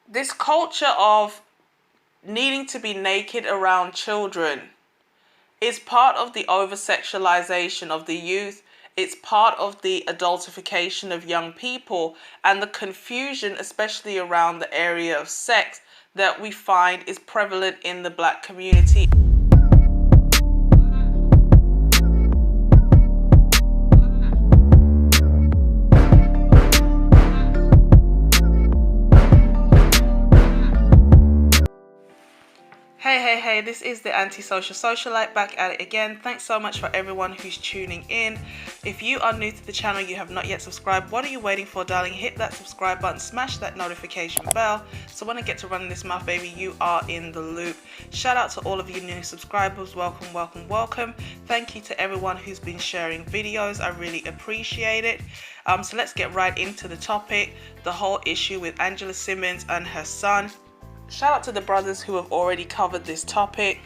This culture of needing to be naked around children is part of the over-sexualization of the youth. It's part of the adultification of young people and the confusion, especially around the area of sex, that we find is prevalent in the Black community. Hey, this is the Antisocial Socialite back at it again. Thanks so much for everyone who's tuning in. If you are new to the channel, you have not yet subscribed, what are you waiting for, darling? Hit that subscribe button, smash that notification bell, so when I get to running this mouth, baby, you are in the loop. Shout out to all of you new subscribers. Welcome. Thank you to everyone who's been sharing videos. I really appreciate it. So let's get right into the topic, the whole issue with Angela Simmons and her son. Shout out to the brothers who have already covered this topic.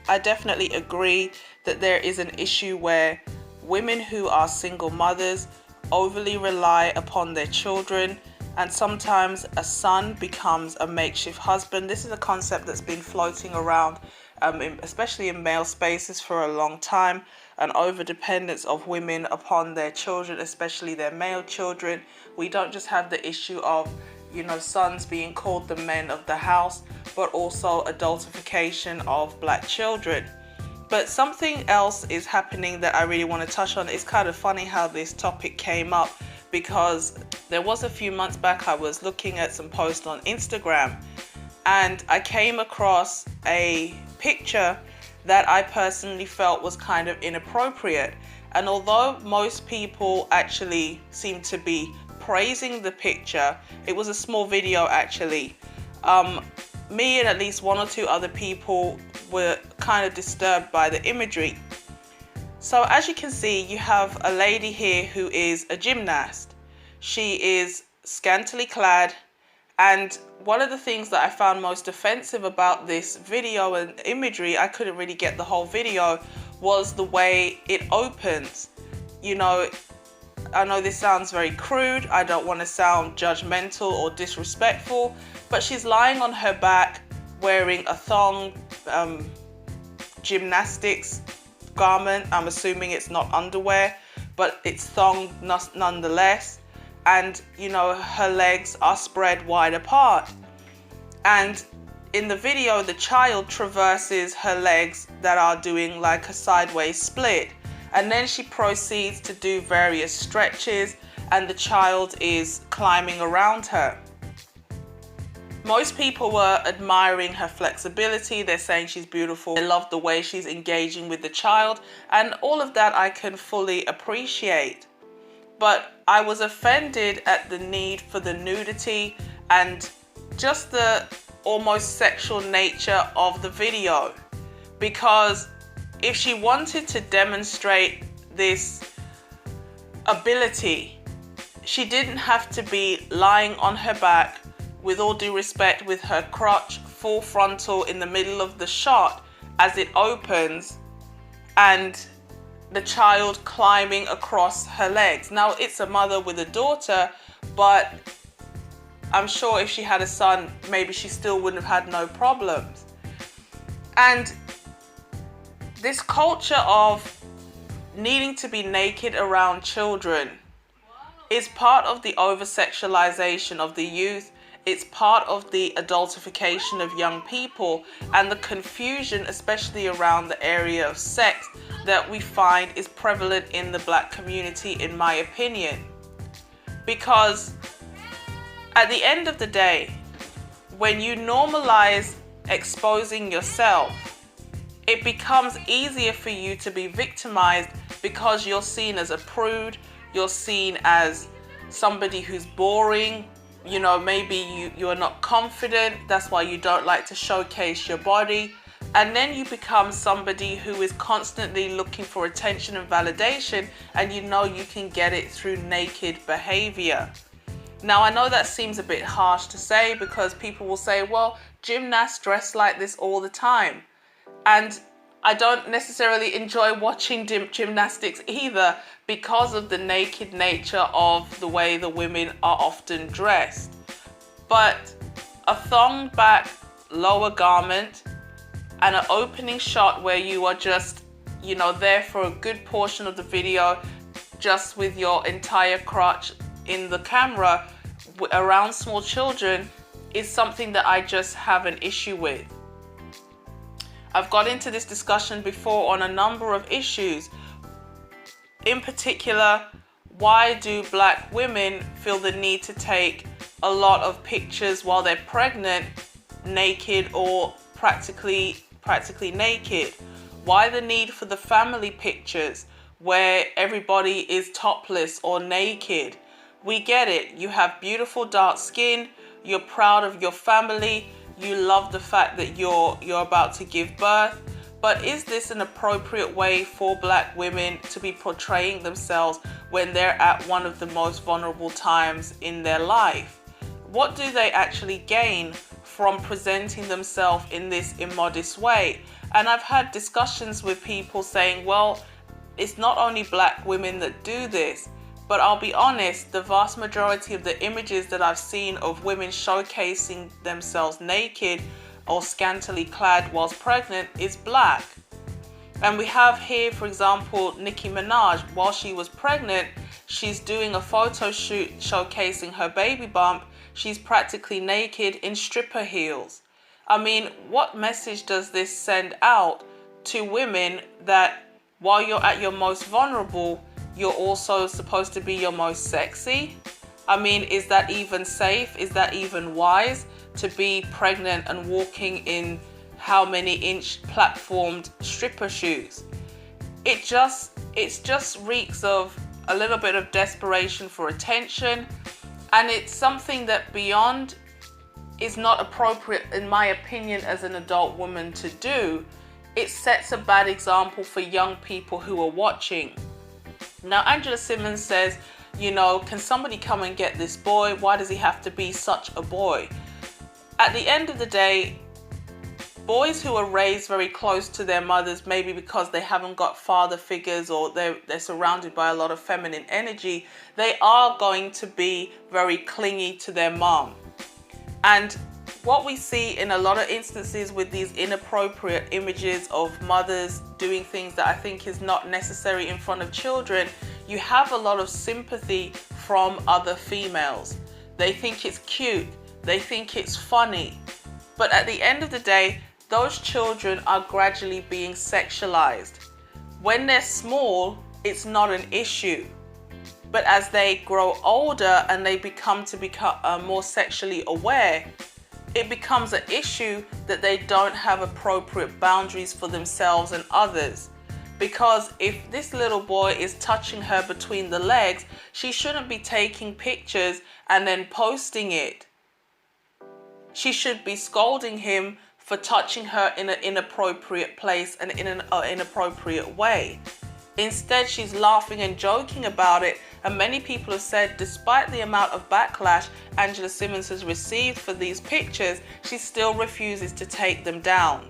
I definitely agree that there is an issue where women who are single mothers overly rely upon their children, and sometimes a son becomes a makeshift husband. This is a concept that's been floating around, especially in male spaces, for a long time. An overdependence of women upon their children, especially their male children. We don't just have the issue of sons being called the men of the house, but also adultification of Black children. But something else is happening that I really want to touch on. It's kind of funny how this topic came up, because there was a few months back I was looking at some posts on Instagram and I came across a picture that I personally felt was kind of inappropriate. And although most people actually seem to be praising the picture, it was a small video actually. Me and at least one or two other people were kind of disturbed by the imagery. So as you can see, you have a lady here who is a gymnast. She is scantily clad, and one of the things that I found most offensive about this video and imagery, I couldn't really get the whole video, was the way it opens. I know this sounds very crude. I don't want to sound judgmental or disrespectful, but she's lying on her back wearing a thong gymnastics garment. I'm assuming it's not underwear, but it's thong nonetheless. And her legs are spread wide apart. And in the video, the child traverses her legs that are doing like a sideways split. And then she proceeds to do various stretches, and the child is climbing around her. Most people were admiring her flexibility. They're saying she's beautiful. They love the way she's engaging with the child, and all of that I can fully appreciate. But I was offended at the need for the nudity and just the almost sexual nature of the video, because if she wanted to demonstrate this ability, she didn't have to be lying on her back, with all due respect, with her crotch full frontal in the middle of the shot as it opens, and the child climbing across her legs. Now, it's a mother with a daughter, but I'm sure if she had a son, maybe she still wouldn't have had no problems. And this culture of needing to be naked around children is part of the over-sexualization of the youth. It's part of the adultification of young people and the confusion, especially around the area of sex, that we find is prevalent in the Black community, in my opinion. Because at the end of the day, when you normalize exposing yourself, it becomes easier for you to be victimized, because you're seen as a prude, you're seen as somebody who's boring, maybe you are not confident, that's why you don't like to showcase your body, and then you become somebody who is constantly looking for attention and validation, and you can get it through naked behavior. Now, I know that seems a bit harsh to say, because people will say, well, gymnasts dress like this all the time. And I don't necessarily enjoy watching gymnastics either, because of the naked nature of the way the women are often dressed. But a thong back lower garment and an opening shot where you are just, you know, there for a good portion of the video, just with your entire crotch in the camera around small children, is something that I just have an issue with. I've got into this discussion before on a number of issues. In particular, why do black women feel the need to take a lot of pictures while they're pregnant, naked or practically naked? Why the need for the family pictures where everybody is topless or naked? We get it. You have beautiful dark skin. You're proud of your family. You love the fact that you're about to give birth. But is this an appropriate way for black women to be portraying themselves when they're at one of the most vulnerable times in their life? What do they actually gain from presenting themselves in this immodest way? And I've had discussions with people saying, well, it's not only black women that do this, but I'll be honest, the vast majority of the images that I've seen of women showcasing themselves naked or scantily clad whilst pregnant is black. And we have here, for example, Nicki Minaj. While she was pregnant, she's doing a photo shoot showcasing her baby bump. She's practically naked in stripper heels. I mean, what message does this send out to women that while you're at your most vulnerable, you're also supposed to be your most sexy? I mean, is that even safe? Is that even wise to be pregnant and walking in how many inch platformed stripper shoes? It just reeks of a little bit of desperation for attention, and it's something that beyond is not appropriate, in my opinion, as an adult woman to do. It sets a bad example for young people who are watching. Now, Angela Simmons says, you know, can somebody come and get this boy? Why does he have to be such a boy? At the end of the day, boys who are raised very close to their mothers, maybe because they haven't got father figures or they're surrounded by a lot of feminine energy, they are going to be very clingy to their mom. And what we see in a lot of instances with these inappropriate images of mothers doing things that I think is not necessary in front of children, you have a lot of sympathy from other females. They think it's cute, they think it's funny, but at the end of the day, those children are gradually being sexualized. When they're small, it's not an issue. But as they grow older and they become more sexually aware, it becomes an issue that they don't have appropriate boundaries for themselves and others. Because if this little boy is touching her between the legs, she shouldn't be taking pictures and then posting it. She should be scolding him for touching her in an inappropriate place and in an inappropriate way. Instead, she's laughing and joking about it, and many people have said, despite the amount of backlash Angela Simmons has received for these pictures, she still refuses to take them down.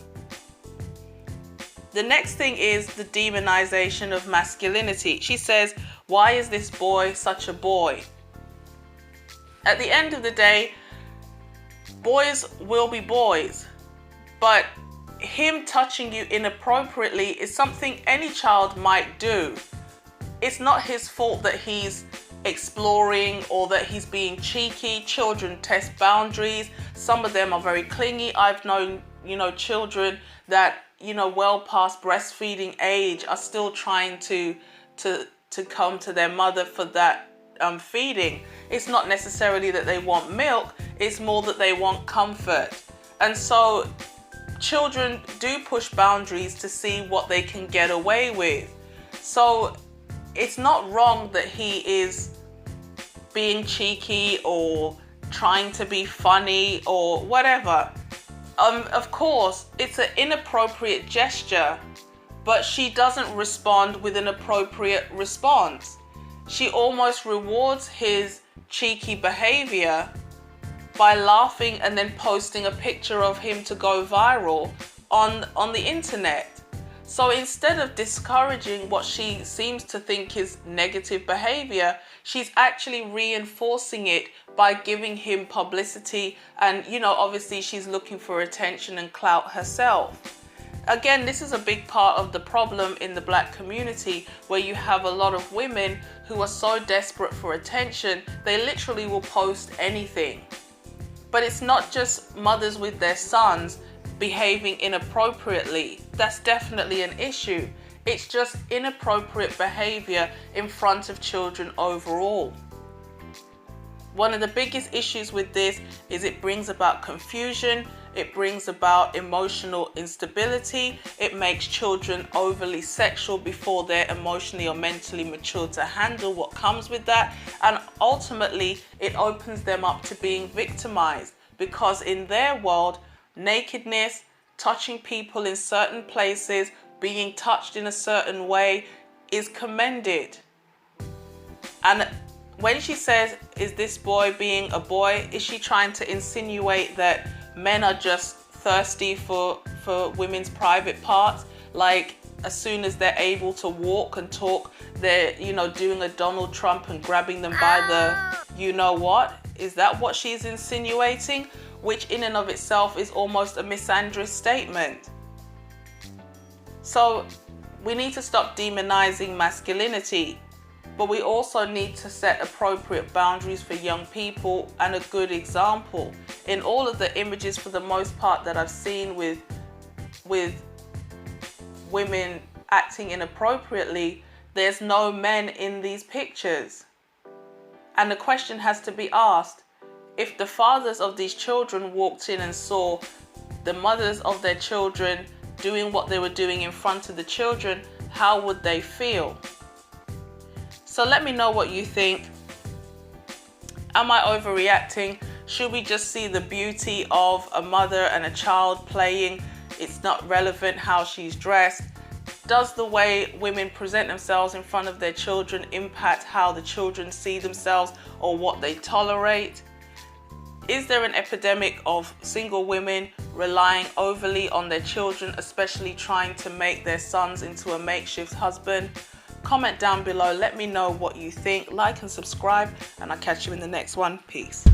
The next thing is the demonization of masculinity. She says, why is this boy such a boy? At the end of the day, boys will be boys, but him touching you inappropriately is something any child might do. It's not his fault that he's exploring or that he's being cheeky. Children test boundaries. Some of them are very clingy. I've known, children that, well past breastfeeding age are still trying to come to their mother for that feeding. It's not necessarily that they want milk. It's more that they want comfort. And so children do push boundaries to see what they can get away with. So it's not wrong that he is being cheeky or trying to be funny or whatever. Of course, it's an inappropriate gesture, but she doesn't respond with an appropriate response. She almost rewards his cheeky behavior by laughing and then posting a picture of him to go viral on the internet. So instead of discouraging what she seems to think is negative behavior, she's actually reinforcing it by giving him publicity. And, you know, obviously she's looking for attention and clout herself. Again, this is a big part of the problem in the Black community, where you have a lot of women who are so desperate for attention, they literally will post anything. But it's not just mothers with their sons behaving inappropriately. That's definitely an issue. It's just inappropriate behavior in front of children overall. One of the biggest issues with this is it brings about confusion, it brings about emotional instability, it makes children overly sexual before they're emotionally or mentally mature to handle what comes with that, and ultimately it opens them up to being victimized, because in their world, nakedness, touching people in certain places, being touched in a certain way is commended. And when she says, is this boy being a boy, is she trying to insinuate that men are just thirsty for women's private parts? Like, as soon as they're able to walk and talk, they're, you know, doing a Donald Trump and grabbing them by the you know what? Is that what she's insinuating? Which in and of itself is almost a misandrous statement. So we need to stop demonizing masculinity, but we also need to set appropriate boundaries for young people and a good example. In all of the images, for the most part, that I've seen with women acting inappropriately, there's no men in these pictures. And the question has to be asked, if the fathers of these children walked in and saw the mothers of their children doing what they were doing in front of the children, how would they feel? So let me know what you think. Am I overreacting? Should we just see the beauty of a mother and a child playing? It's not relevant how she's dressed. Does the way women present themselves in front of their children impact how the children see themselves or what they tolerate? Is there an epidemic of single women relying overly on their children, especially trying to make their sons into a makeshift husband? Comment down below, let me know what you think, like and subscribe, and I'll catch you in the next one. Peace.